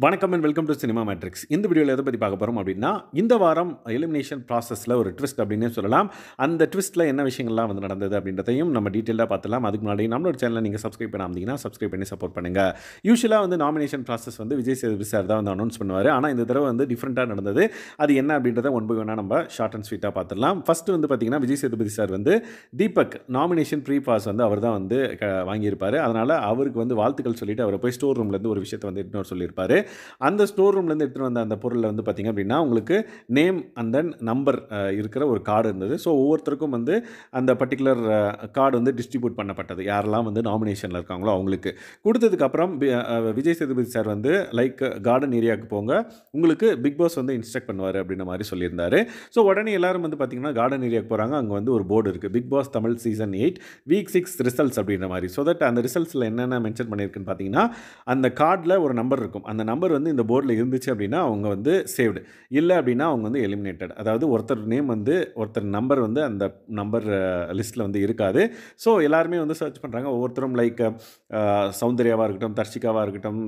வணக்கம் and welcome to cinema matrix. இந்த வீடியோவில் எதை பற்றி பார்க்க போகிறோம் அப்படின்னா, இந்த வாரம் எலிமினேஷன் ப்ராசஸில் ஒரு ட்விஸ்ட் அப்படின்னே சொல்லலாம். அந்த ட்விஸ்ட்டில் என்ன விஷயங்கள்லாம் வந்து நடந்தது அப்படின்றதையும் நம்ம டீட்டெயிலாக பார்த்துலாம். அதுக்கு முன்னாடி நம்மளோட சேனலை நீங்கள் சப்ஸ்கிரைப் பண்ணாமதிங்கன்னா சப்ஸ்கிரைப் பண்ணி சப்போர்ட் பண்ணுங்கள். யூஸ்வலாக வந்து நாமினேஷன் ப்ராசஸ் வந்து விஜய் சேதுபதி சார் தான் வந்து அனௌன்ஸ் பண்ணுவார். ஆனால் இந்த தடவை வந்து டிஃப்ரெண்ட்டாக நடந்தது. அது என்ன அப்படின்றத ஒன் பை ஒன்னாக நம்ம ஷார்ட் அண்ட் ஸ்வீட்டாக பார்த்துடலாம். ஃபஸ்ட்டு வந்து பார்த்தீங்கன்னா, விஜய் சேதுபதி சார் வந்து தீபக் நாமினேஷன் ப்ரீ பாஸ் வந்து அவர் தான் வந்து வாங்கியிருப்பார். அதனால் அவருக்கு வந்து வாழ்த்துக்கள் சொல்லிட்டு அவரை போய் ஸ்டோர் ரூம்லேருந்து ஒரு விஷயத்தை வந்து எடுத்துன்னு சொல்லியிருப்பார். அந்த ஸ்டோர் ரூம்லேருந்து எடுத்துகிட்டு வந்த அந்த பொருளில் வந்து பார்த்திங்க அப்படின்னா, உங்களுக்கு நேம் அண்ட் தென் நம்பர் இருக்கிற ஒரு கார்டு இருந்தது. ஸோ ஒவ்வொருத்தருக்கும் வந்து அந்த பர்டிகுலர் கார்டு வந்து டிஸ்ட்ரிபியூட் பண்ணப்பட்டது. யாரெல்லாம் வந்து நாமினேஷனில் இருக்காங்களோ அவங்களுக்கு கொடுத்ததுக்கப்புறம் விஜய் சேதுபதி சார் வந்து லைக் கார்டன் ஏரியாவுக்கு போங்க, உங்களுக்கு பிக் பாஸ் வந்து இன்ஸ்ட்ரக்ட் பண்ணுவார் அப்படின்ற மாதிரி சொல்லியிருந்தார். ஸோ உடனே எல்லாரும் வந்து பார்த்திங்கன்னா கார்டன் ஏரியாவுக்கு போகிறாங்க. அங்கே வந்து ஒரு போர்டு இருக்குது, big boss Tamil season 8 week 6 results அப்படின்ற மாதிரி. ஸோ தட் அந்த ரிசல்ட்ஸில் என்னென்ன மென்ஷன் பண்ணியிருக்குன்னு பார்த்தீங்கன்னா, அந்த கார்டில் ஒரு நம்பர் இருக்கும். அந்த நம்பர் வந்து இந்த போர்டில் இருந்துச்சு அப்படின்னா அவங்க வந்து சேவ்டு, இல்லை அப்படின்னா அவங்க வந்து எலிமினேட்டட். அதாவது ஒருத்தர் நேம் வந்து ஒருத்தர் நம்பர் வந்து அந்த நம்பர் லிஸ்ட்டில் வந்து இருக்காது. ஸோ எல்லாருமே வந்து சர்ச் பண்ணுறாங்க. ஒவ்வொருத்தரும் லைக் சௌந்தர்யாவாக இருக்கட்டும், தர்ஷிகாவாக இருக்கட்டும்,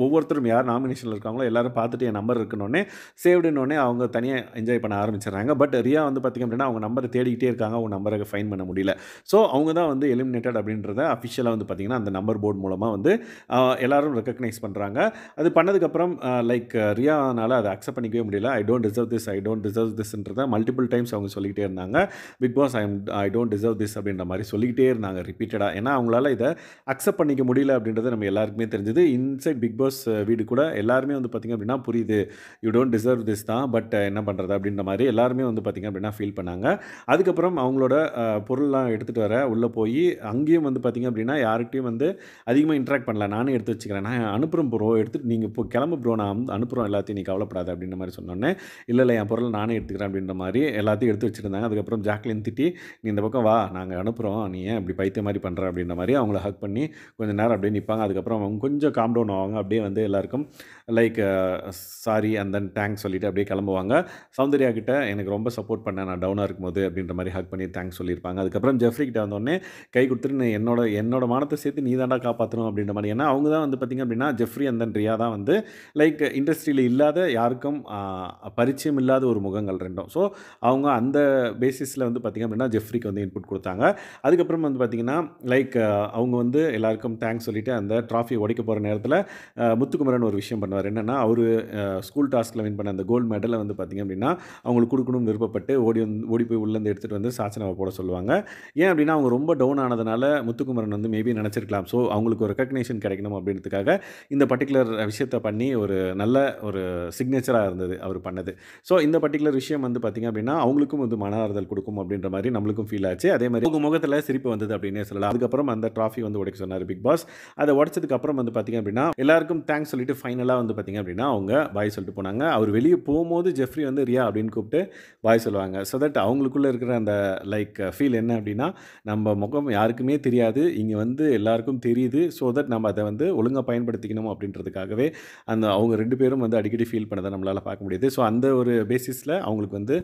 ஒவ்வொருத்தரும் யார் நாமினேஷனில் இருக்காங்களோ எல்லாரும் பார்த்துட்டு என் நம்பர் இருக்குன்னொடனே சேவ்டுன்னொடனே அவங்க தனியாக என்ஜாய் பண்ண ஆரம்பிச்சிடுறாங்க. பட் ரியா வந்து பார்த்திங்க அப்படின்னா அவங்க நம்பரை தேடிக்கிட்டே இருக்காங்க, அவங்க நம்பரை ஃபைன் பண்ண முடியல. ஸோ அவங்க தான் வந்து எலிமினேட்டட் அப்படின்றத அஃபிஷியலாக வந்து பார்த்திங்கன்னா அந்த நம்பர் போர்டு மூலமாக வந்து எல்லாரும் ரெக்கக்னைஸ் பண்ணுறாங்க. அது பண்ணதுக்கப்புறம் லைக் ரியானால் அதை அக்செப்ட் பண்ணிக்கவே முடியல. ஐ டோன்ட் டிசர்வ் திஸ்ன்றத மல்டிபிள் டைம்ஸ் அவங்க சொல்லிக்கிட்டே இருந்தாங்க. Big boss I don't deserve this அப்படின்ற மாதிரி சொல்லிக்கிட்டே இருந்தாங்க ரிப்பீட்டடாக. ஏன்னா அவங்களால இதை அக்செப்ட் பண்ணிக்க முடியல அப்படின்றது நம்ம எல்லாருக்குமே தெரிஞ்சது. இன்சைட் பிக் பாஸ் வீடு கூட எல்லாருமே வந்து பார்த்திங்க அப்படின்னா புரியுது, யூ டோன்ட் டிசர்வ் திஸ் தான், பட் என்ன பண்ணுறது அப்படின்ற மாதிரி எல்லாருமே வந்து பார்த்திங்க அப்படின்னா ஃபீல் பண்ணாங்க. அதுக்கப்புறம் அவங்களோட பொருள்லாம் எடுத்துகிட்டு வர உள்ளே போய் அங்கேயும் வந்து பார்த்திங்க அப்படின்னா யார்கிட்டையும் வந்து அதிகமாக இன்ட்ராக்ட் பண்ணல. நானே எடுத்து வச்சுக்கிறேன், நான் அனுப்புகிறேன் ப்ரோ, எடுத்துகிட்டு நீங்கள் இப்போ கிளம்பு ப்ரோ, நான் அனுப்புகிறோம் எல்லாத்தையும், நீ கவலைப்படாத அப்படின்ற மாதிரி சொன்னோன்னே, இல்லை என் பொருள் நானே எடுத்துக்கிறேன் அப்படின்ற மாதிரி எல்லாத்தையும் எடுத்து வச்சுருந்தாங்க. அதுக்கப்புறம் ஜாக்லின் திட்டி, நீ இந்த பக்கம் வா, நாங்கள் அனுப்புகிறோம், நீ ஏன் இப்படி பைத்திய மாதிரி பண்ணுற அப்படின்ற மாதிரி அவங்கள ஹக் பண்ணி கொஞ்சம் நேரம் அப்படியே நிற்பாங்க. அதுக்கப்புறம் அவங்க கொஞ்சம் காம் டவுன் ஆவாங்க. அப்படியே வந்து எல்லாருக்கும் like sorry and then thanks சொல்லிவிட்டு அப்படியே கிளம்புவாங்க. சௌந்தர்யா கிட்ட எனக்கு ரொம்ப சப்போர்ட் பண்ணேன் நான் டவுனாக இருக்கும்போது அப்படின்ற மாதிரி ஹக் பண்ணி தேங்க்ஸ் சொல்லியிருப்பாங்க. அதுக்கப்புறம் ஜெஃப்ரி கிட்ட வந்தோடனே கை கொடுத்துட்டு என்னோட மானத்தை சேர்த்து நீ தாண்டா காப்பாற்றணும் அப்படின்ற மாதிரி. ஏன்னா அவங்க தான் வந்து பார்த்திங்க அப்படின்னா ஜெஃப்ரி அண்ட் தென் ரியா தான் வந்து லைக் இண்டஸ்ட்ரியில் இல்லாத யாருக்கும் பரிச்சயம் இல்லாத ஒரு முகங்கள் ரெண்டும். ஸோ அவங்க அந்த பேசிஸில் வந்து பார்த்திங்க அப்படின்னா ஜெஃப்ரிக்கு வந்து இன்புட் கொடுத்தாங்க. அதுக்கப்புறம் வந்து பார்த்திங்கன்னா லைக் அவங்க வந்து எல்லாருக்கும் தேங்க்ஸ் சொல்லிவிட்டு அந்த ட்ராஃபி உடைக்க போகிற நேரத்தில் முத்துக்குமரன் ஒரு விஷயம் பண்ணுவார். என்னென்னா அவர் ஸ்கூல் டாஸ்கில் வின் பண்ண அந்த கோல்டு மெடலை வந்து பார்த்திங்க அப்படின்னா அவங்களுக்கு கொடுக்கணும்னு விருப்பப்பட்டு ஓடி போய் உள்ளேருந்து எடுத்துகிட்டு வந்து சாச்சனாவை போட சொல்லுவாங்க. ஏன் அப்படின்னா அவங்க ரொம்ப டவுன் ஆனதுனால முத்துக்குமரன் வந்து மேபி நினச்சிருக்கலாம், ஸோ அவங்களுக்கு ஒரு ரெக்கக்னேஷன் கிடைக்கணும் அப்படின்றதுக்காக இந்த பர்டிகுலர் விஷயத்தை பண்ணி ஒரு நல்ல ஒரு சிக்னேச்சராக இருந்தது அவர் பண்ணது. ஸோ இந்த பர்டிகுலர் விஷயம் வந்து பார்த்திங்க அப்படின்னா அவங்களுக்கும் வந்து மன ஆறுதல் கொடுக்கும் அப்படின்ற மாதிரி நம்மளுக்கும் ஃபீல் ஆச்சு. அதே மாதிரி அவங்க முகத்தில் சிரிப்பு வந்தது அப்படின்னே சொல்லலாம். அதுக்கப்புறம் அந்த ட்ராஃபி வந்து உடைக்க சொன்னார் பிக் பாஸ். அதை உடைச்சதுக்கப்புறம் வந்து பார்த்திங்க அப்படின்னா எல்லாருக்கும் தேங்க்ஸ் சொல்லிட்டு ஃபைனலாக வந்து பார்த்திங்க அப்படின்னா அவங்க பாய் சொல்லிட்டு போனாங்க. அவர் வெளியே போகும்போது ஜெஃப்ரி வந்து ரியா அப்படின்னு கூப்பிட்டு பாய் சொல்லுவாங்க. ஸோ தட் அவங்களுக்குள்ளே இருக்கிற அந்த லைக் ஃபீல் என்ன அப்படின்னா, நம்ம முகம் யாருக்குமே தெரியாது, இங்கே வந்து எல்லாருக்கும் தெரியுது, ஸோ தட் நம்ம அதை வந்து ஒழுங்காக பயன்படுத்திக்கணும் அப்படின்றதுக்காகவே அந்த அவங்க 2 பேரும் வந்து அடிக்கடி ஃபீல் பண்ணதை நம்மளால் பார்க்க முடியுது. ஸோ அந்த ஒரு பேசிஸில் அவங்களுக்கு வந்து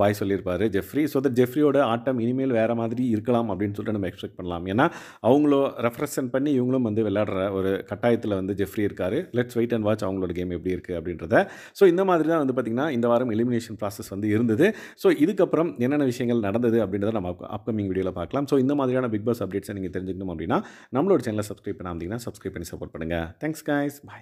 பாய் சொல்லியிருப்பார் ஜெஃப்ரி. ஸோ தட் ஜெஃப்ரியோட ஆட்டம் இனிமேல் வேறு மாதிரி இருக்கலாம் அப்படின்னு சொல்லிட்டு நம்ம எக்ஸ்பெக்ட் பண்ணலாம். ஏன்னா அவங்கள ரெப்ரசன்ட் பண்ணி இவங்களும் வந்து விளையாடுற ஒரு கட்டாயத்தில் வந்து ஜெஃப்ரி இருக்கார். லெட்ஸ் வெயிட் அண்ட் வாட்ச் அவங்களோட கேம் எப்படி இருக்குது அப்படின்றத. ஸோ இந்த மாதிரி தான் வந்து பார்த்திங்கன்னா இந்த வாரம் எலிமினேஷன் ப்ராசஸ் வந்து இருந்தது. ஸோ இதுக்கப்புறம் என்னென்ன விஷயங்கள் நடந்தது அப்படின்றத நம்ம அப்கமிங் வீடியோவில் பார்க்கலாம். ஸோ இந்த மாதிரியான பிக் பாஸ் அப்டேட்ஸை நீங்கள் தெரிஞ்சுக்கணும் அப்படின்னா நம்மளோட சேனலை சப்ஸ்கிரைப் பண்ணாமல் சப்ஸ்கிரைப் பண்ணி சப்போர்ட் பண்ணுங்கள். தேங்க்ஸ் கைஸ், பாய்.